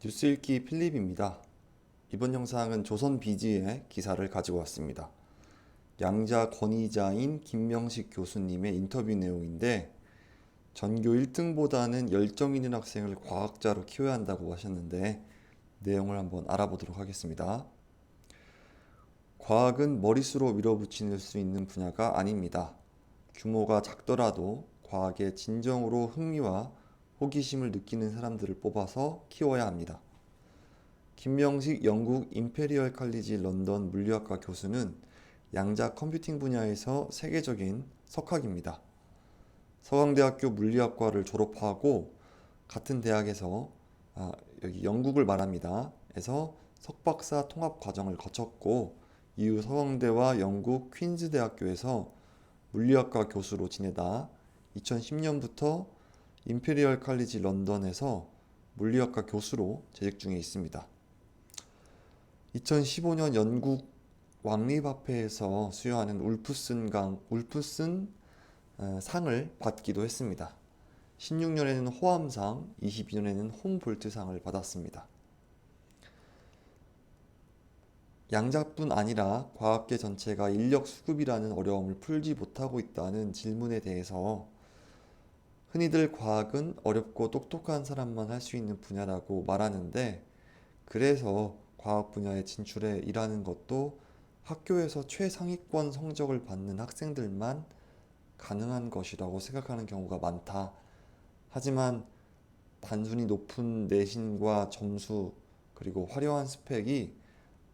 뉴스 읽기 필립입니다. 이번 영상은 조선비즈의 기사를 가지고 왔습니다. 양자 권위자인 김명식 교수님의 인터뷰 내용인데 전교 1등보다는 열정 있는 학생을 과학자로 키워야 한다고 하셨는데 내용을 한번 알아보도록 하겠습니다. 과학은 머릿수로 밀어붙일 수 있는 분야가 아닙니다. 규모가 작더라도 과학에 진정으로 흥미와 호기심을 느끼는 사람들을 뽑아서 키워야 합니다. 김명식 영국 임페리얼 칼리지 런던 물리학과 교수는 양자 컴퓨팅 분야에서 세계적인 석학입니다. 서강대학교 물리학과를 졸업하고 같은 대학에서 여기 영국을 말합니다. 에서 석박사 통합 과정을 거쳤고 이후 서강대와 영국 퀸즈 대학교에서 물리학과 교수로 지내다 2010년부터 임페리얼 칼리지 런던에서 물리학과 교수로 재직 중에 있습니다. 2015년 영국 왕립화폐에서 수여하는 울프슨 상을 받기도 했습니다. 16년에는 호암상, 22년에는 홈볼트상을 받았습니다. 양자뿐 아니라 과학계 전체가 인력 수급이라는 어려움을 풀지 못하고 있다는 질문에 대해서 흔히들 과학은 어렵고 똑똑한 사람만 할 수 있는 분야라고 말하는데 그래서 과학 분야에 진출해 일하는 것도 학교에서 최상위권 성적을 받는 학생들만 가능한 것이라고 생각하는 경우가 많다. 하지만 단순히 높은 내신과 점수 그리고 화려한 스펙이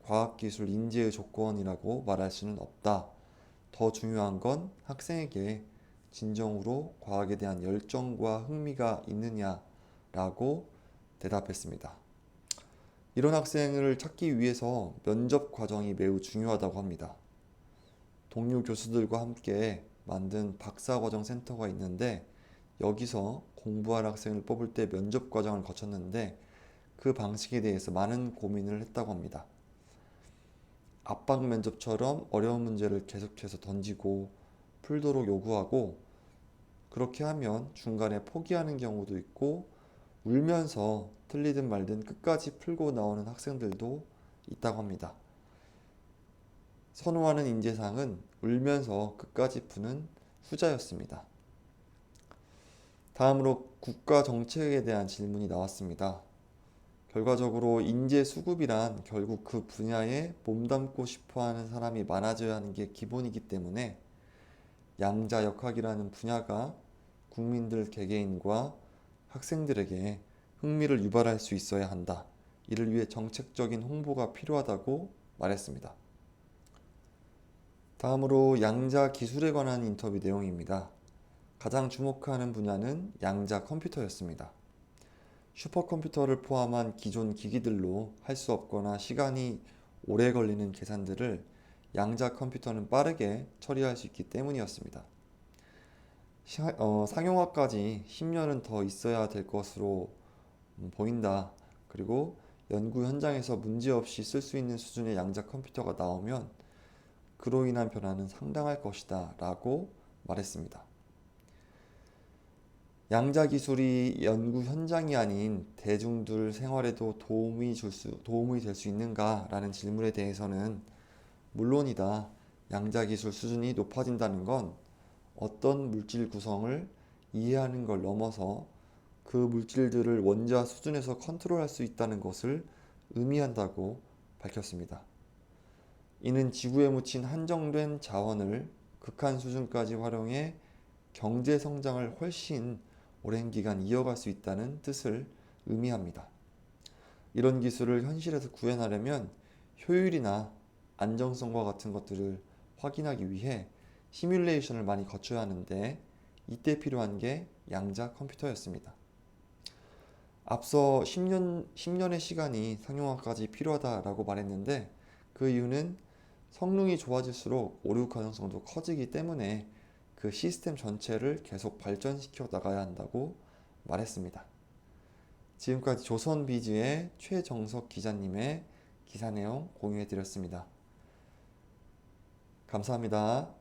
과학기술 인재의 조건이라고 말할 수는 없다. 더 중요한 건 학생에게 진정으로 과학에 대한 열정과 흥미가 있느냐라고 대답했습니다. 이런 학생을 찾기 위해서 면접 과정이 매우 중요하다고 합니다. 동료 교수들과 함께 만든 박사과정 센터가 있는데 여기서 공부할 학생을 뽑을 때 면접 과정을 거쳤는데 그 방식에 대해서 많은 고민을 했다고 합니다. 압박 면접처럼 어려운 문제를 계속해서 던지고 풀도록 요구하고 그렇게 하면 중간에 포기하는 경우도 있고 울면서 틀리든 말든 끝까지 풀고 나오는 학생들도 있다고 합니다. 선호하는 인재상은 울면서 끝까지 푸는 후자였습니다. 다음으로 국가 정책에 대한 질문이 나왔습니다. 결과적으로 인재 수급이란 결국 그 분야에 몸담고 싶어하는 사람이 많아져야 하는 게 기본이기 때문에 양자역학이라는 분야가 국민들 개개인과 학생들에게 흥미를 유발할 수 있어야 한다. 이를 위해 정책적인 홍보가 필요하다고 말했습니다. 다음으로 양자 기술에 관한 인터뷰 내용입니다. 가장 주목하는 분야는 양자 컴퓨터였습니다. 슈퍼컴퓨터를 포함한 기존 기기들로 할 수 없거나 시간이 오래 걸리는 계산들을 양자 컴퓨터는 빠르게 처리할 수 있기 때문이었습니다. 상용화까지 10년은 더 있어야 될 것으로 보인다. 그리고 연구 현장에서 문제없이 쓸 수 있는 수준의 양자 컴퓨터가 나오면 그로 인한 변화는 상당할 것이다 라고 말했습니다. 양자 기술이 연구 현장이 아닌 대중들 생활에도 도움이 될 수 있는가 라는 질문에 대해서는 물론이다. 양자 기술 수준이 높아진다는 건 어떤 물질 구성을 이해하는 걸 넘어서 그 물질들을 원자 수준에서 컨트롤할 수 있다는 것을 의미한다고 밝혔습니다. 이는 지구에 묻힌 한정된 자원을 극한 수준까지 활용해 경제 성장을 훨씬 오랜 기간 이어갈 수 있다는 뜻을 의미합니다. 이런 기술을 현실에서 구현하려면 효율이나 안정성과 같은 것들을 확인하기 위해 시뮬레이션을 많이 거쳐야 하는데 이때 필요한 게 양자 컴퓨터였습니다. 앞서 10년의 시간이 상용화까지 필요하다라고 말했는데 그 이유는 성능이 좋아질수록 오류 가능성도 커지기 때문에 그 시스템 전체를 계속 발전시켜 나가야 한다고 말했습니다. 지금까지 조선비즈의 최정석 기자님의 기사 내용 공유해 드렸습니다. 감사합니다.